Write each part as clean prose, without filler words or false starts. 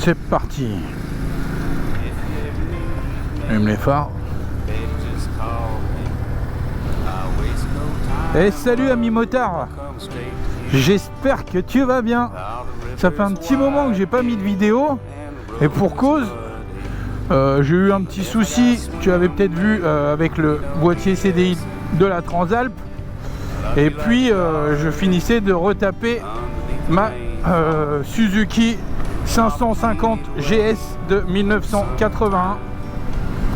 c'est parti. Même les phares. Et salut ami motard. J'espère que tu vas bien. Ça fait un petit moment que j'ai pas mis de vidéo. Et pour cause, j'ai eu un petit souci. Tu avais peut-être vu avec le boîtier CDI de la Transalp. Et puis je finissais de retaper ma Suzuki 550 GS de 1981.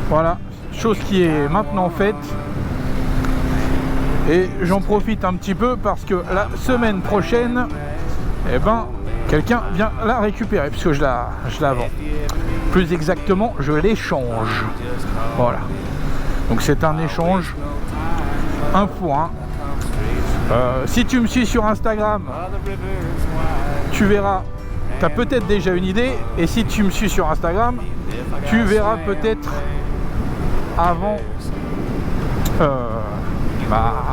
Voilà, chose qui est maintenant faite. Et j'en profite un petit peu parce que la semaine prochaine, eh ben, quelqu'un vient la récupérer puisque je la vends. Plus exactement, je l'échange. Voilà. Donc c'est un échange 1 pour 1. Si tu me suis sur Instagram, tu verras, tu as peut-être déjà une idée. Et si tu me suis sur Instagram, tu verras peut-être avant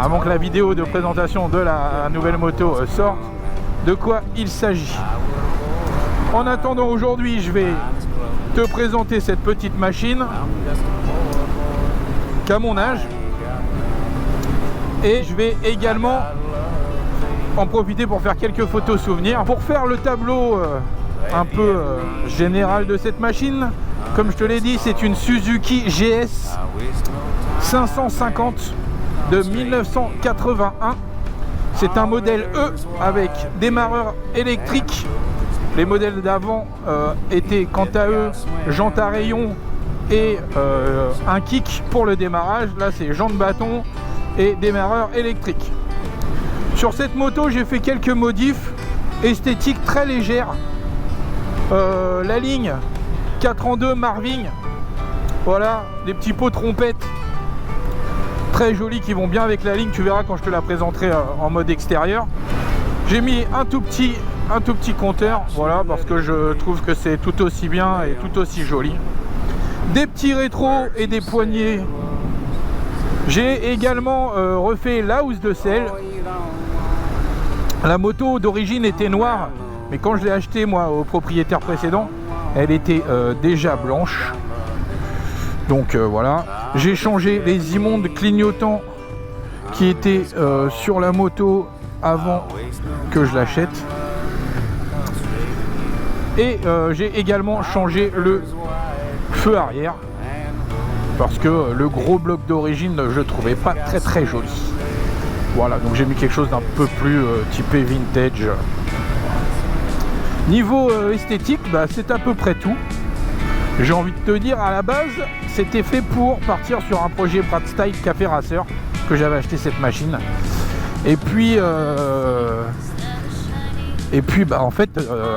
avant que la vidéo de présentation de la nouvelle moto sorte, de quoi il s'agit. En attendant, aujourd'hui je vais te présenter cette petite machine qu'à mon âge, et je vais également en profiter pour faire quelques photos souvenirs, pour faire le tableau un peu général de cette machine. Comme je te l'ai dit, c'est une Suzuki GS 550 de 1981. C'est un modèle E avec démarreur électrique. Les modèles d'avant étaient quant à eux jantes à rayon et un kick pour le démarrage. Là c'est jantes bâton et démarreur électrique. Sur cette moto j'ai fait quelques modifs esthétiques très légères. La ligne 4 en 2 Marving, voilà, des petits pots trompettes très jolis qui vont bien avec la ligne, tu verras quand je te la présenterai en mode extérieur. J'ai mis un tout petit compteur, voilà, parce que je trouve que c'est tout aussi bien et tout aussi joli. Des petits rétros et des poignées. J'ai également refait la housse de selle. La moto d'origine était noire, mais quand je l'ai achetée moi au propriétaire précédent, elle était déjà blanche. Donc voilà, j'ai changé les immondes clignotants qui étaient sur la moto avant que je l'achète. Et j'ai également changé le feu arrière parce que le gros bloc d'origine je trouvais pas très joli. Voilà, donc j'ai mis quelque chose d'un peu plus typé vintage. Niveau esthétique, c'est à peu près tout. J'ai envie de te dire, à la base, c'était fait pour partir sur un projet Brad Style Café Racer, que j'avais acheté cette machine. Et puis en fait,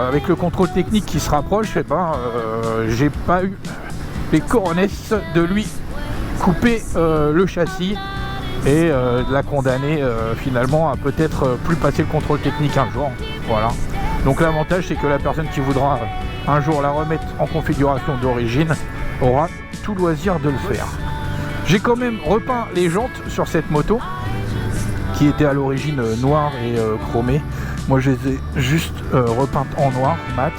avec le contrôle technique qui se rapproche, j'ai pas eu les coronets de lui couper le châssis et de la condamner finalement à peut-être plus passer le contrôle technique un jour. Voilà. Donc l'avantage c'est que la personne qui voudra un jour la remettre en configuration d'origine aura tout loisir de le faire. J'ai quand même repeint les jantes sur cette moto qui était à l'origine noire et chromée. Moi je les ai juste repeintes en noir mat.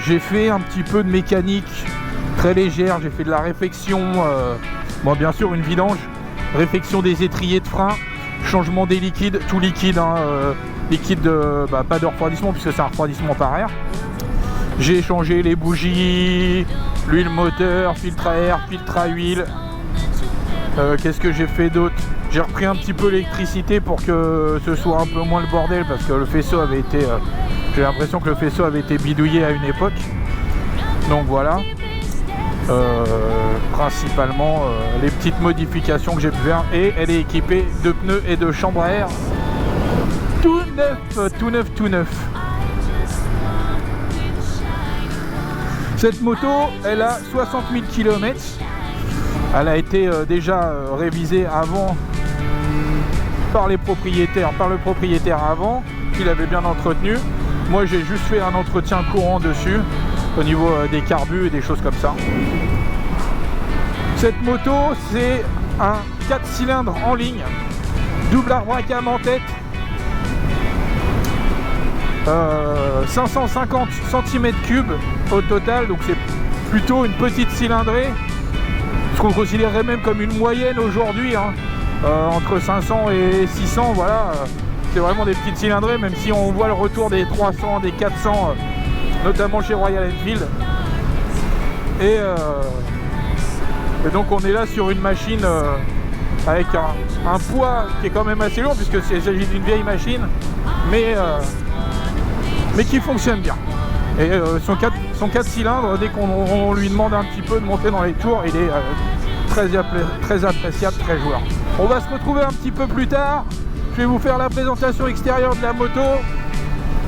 J'ai fait un petit peu de mécanique très légère, j'ai fait de la réfection, bon bien sûr une vidange, réfection des étriers de frein, changement des liquides, tout liquide, hein, liquide pas de refroidissement puisque c'est un refroidissement par air. J'ai changé les bougies, l'huile moteur, filtre à air, filtre à huile. Qu'est-ce que j'ai fait d'autre? J'ai repris un petit peu l'électricité pour que ce soit un peu moins le bordel parce que le faisceau avait été... j'ai l'impression que le faisceau avait été bidouillé à une époque. Donc voilà. Principalement les petites modifications que j'ai pu faire. Et elle est équipée de pneus et de chambre à air. Tout neuf. Cette moto, elle a 60 000 km. Elle a été déjà révisée avant par le propriétaire avant, qu'il avait bien entretenu. Moi, j'ai juste fait un entretien courant dessus, au niveau des carbus et des choses comme ça. Cette moto, c'est un 4 cylindres en ligne, double arbre à cam en tête, 550 cm3 au total, donc c'est plutôt une petite cylindrée, ce qu'on considérerait même comme une moyenne aujourd'hui, hein. Entre 500 et 600, voilà, c'est vraiment des petites cylindrées, même si on voit le retour des 300, des 400, notamment chez Royal Enfield. Et donc on est là sur une machine avec un poids qui est quand même assez lourd, puisque il s'agit d'une vieille machine, mais qui fonctionne bien. Et son 4 cylindres, dès qu'on lui demande un petit peu de monter dans les tours, il est très appréciable, très joueur. On va se retrouver un petit peu plus tard. Je vais vous faire la présentation extérieure de la moto,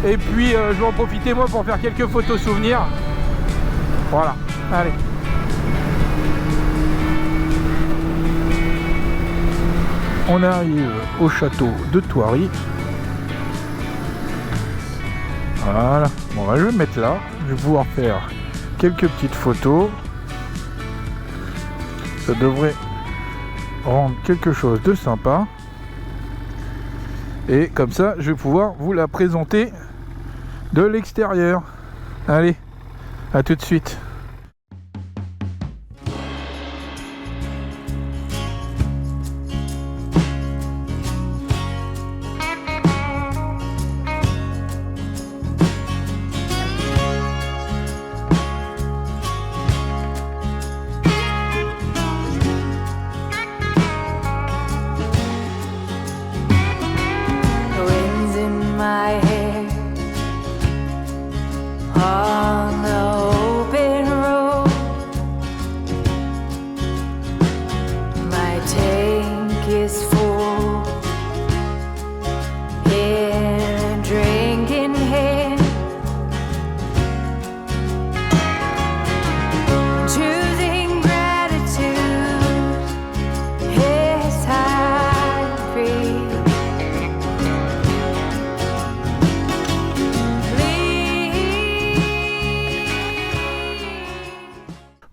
et puis je vais en profiter moi pour faire quelques photos souvenirs. Voilà, allez. On arrive au château de Thoiry. Voilà, bon, je vais me mettre là, je vais pouvoir faire quelques petites photos. Ça devrait rendre quelque chose de sympa. Et comme ça, je vais pouvoir vous la présenter de l'extérieur. Allez, à tout de suite.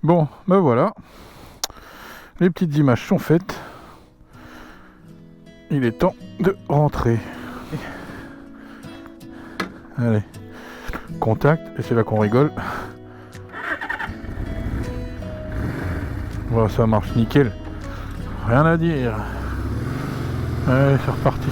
Bon, ben voilà, les petites images sont faites, il est temps de rentrer. Allez, contact, et c'est là qu'on rigole. Voilà, ça marche nickel, rien à dire. Allez, c'est reparti.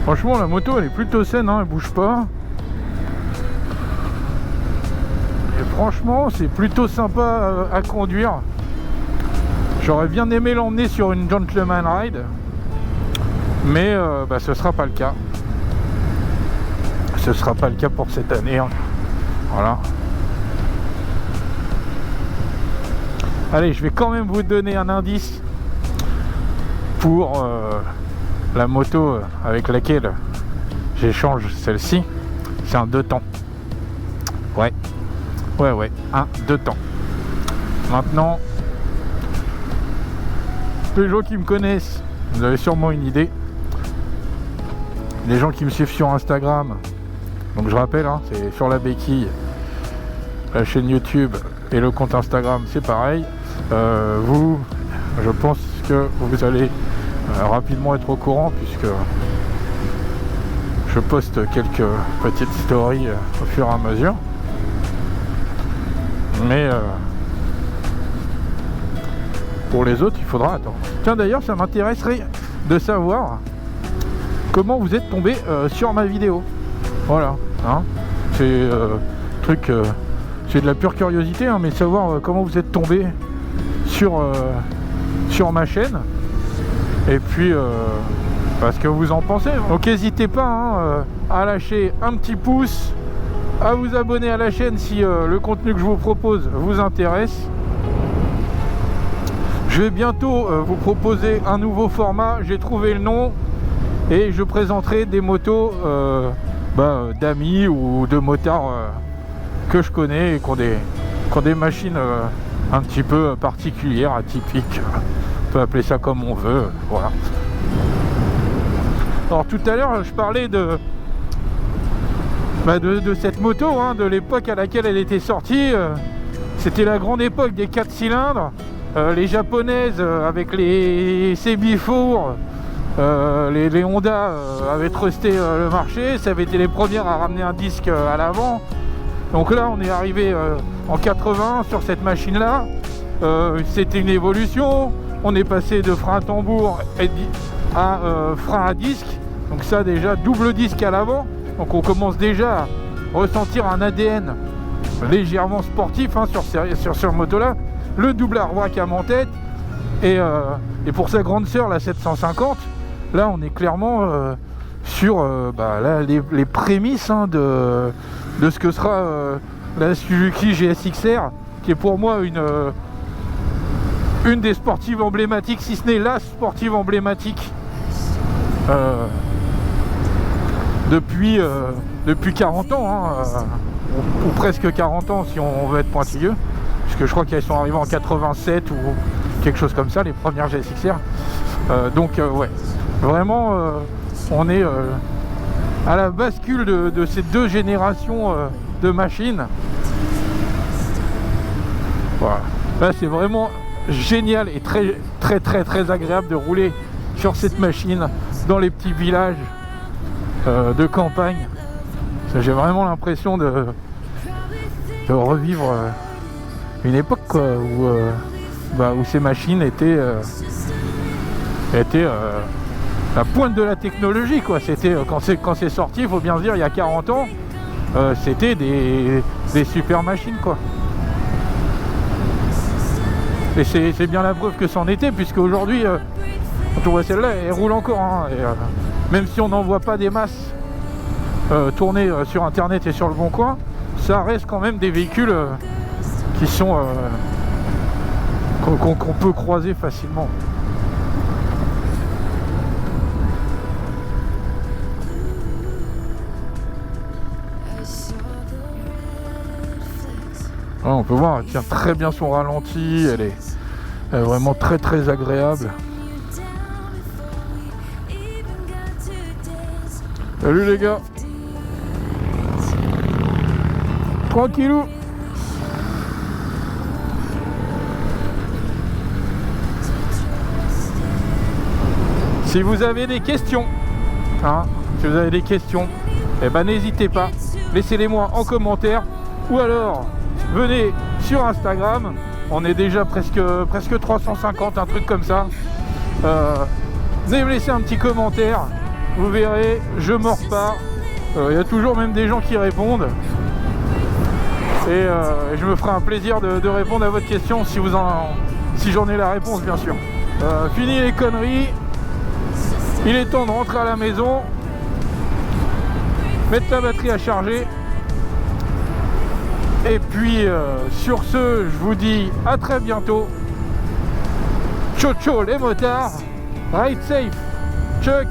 Franchement, la moto elle est plutôt saine, hein, elle bouge pas. Et franchement, c'est plutôt sympa à conduire. J'aurais bien aimé l'emmener sur une Gentleman Ride, mais ce sera pas le cas. Ce sera pas le cas pour cette année, hein. Voilà. Allez, je vais quand même vous donner un indice pour la moto avec laquelle j'échange celle-ci. C'est un 2 temps. Ouais, un 2 temps. Maintenant, les gens qui me connaissent, vous avez sûrement une idée. Les gens qui me suivent sur Instagram, donc je rappelle, hein, c'est sur la béquille, la chaîne YouTube et le compte Instagram, c'est pareil. Vous, je pense que vous allez rapidement être au courant, puisque je poste quelques petites stories au fur et à mesure. Mais pour les autres, il faudra attendre. Tiens, d'ailleurs, ça m'intéresserait de savoir comment vous êtes tombé sur ma vidéo. Voilà, hein, c'est truc, c'est de la pure curiosité, hein, mais savoir comment vous êtes tombé sur ma chaîne. Et puis ce que vous en pensez. Donc n'hésitez pas, hein, à lâcher un petit pouce, à vous abonner à la chaîne si le contenu que je vous propose vous intéresse. Je vais bientôt vous proposer un nouveau format, j'ai trouvé le nom, et je présenterai des motos d'amis ou de motards que je connais et qui ont des machines un petit peu particulières, atypiques. On peut appeler ça comme on veut, voilà. Alors tout à l'heure je parlais de de cette moto, hein, de l'époque à laquelle elle était sortie. C'était la grande époque des 4 cylindres. Les japonaises avec les Cebifour, les Honda avaient trusté le marché. Ça avait été les premières à ramener un disque à l'avant. Donc là on est arrivé en 80 sur cette machine là. C'était une évolution. On est passé de frein à tambour à frein à disque. Donc ça déjà double disque à l'avant. Donc on commence déjà à ressentir un ADN légèrement sportif, hein, sur cette moto là. Le double arbraquam en tête. Et pour sa grande sœur la 750, là on est clairement sur là, les prémices, hein, de ce que sera la Suzuki GSX-R, qui est pour moi une des sportives emblématiques, si ce n'est la sportive emblématique depuis 40 ans, hein, ou presque 40 ans si on veut être pointilleux, puisque je crois qu'elles sont arrivées en 87 ou quelque chose comme ça, les premières GSX-R. Ouais, vraiment on est à la bascule de ces deux générations de machines. Voilà. Là c'est vraiment génial et très agréable de rouler sur cette machine dans les petits villages de campagne. J'ai vraiment l'impression de revivre une époque, quoi, où ces machines étaient la pointe de la technologie, quoi. C'était quand c'est sorti, il faut bien se dire, il y a 40 ans, c'était des super machines, quoi. Et c'est bien la preuve que c'en était, puisque aujourd'hui, quand on voit celle-là, elle roule encore, hein, et, même si on n'en voit pas des masses tourner sur internet et sur le bon coin, ça reste quand même des véhicules qui sont qu'on peut croiser facilement. Ah, on peut voir, elle tient très bien son ralenti, elle est vraiment très agréable. Salut les gars. Tranquillou. Si vous avez des questions, eh ben n'hésitez pas, laissez-les moi en commentaire, ou alors venez sur Instagram. On est déjà presque 350, un truc comme ça. Venez me laisser un petit commentaire. Vous verrez, je mords pas. Il y a toujours même des gens qui répondent. Et je me ferai un plaisir de répondre à votre question si j'en ai la réponse, bien sûr. Fini les conneries. Il est temps de rentrer à la maison. Mettre la batterie à charger. Et puis sur ce, je vous dis à très bientôt. Ciao ciao les motards. Ride safe. Chuck.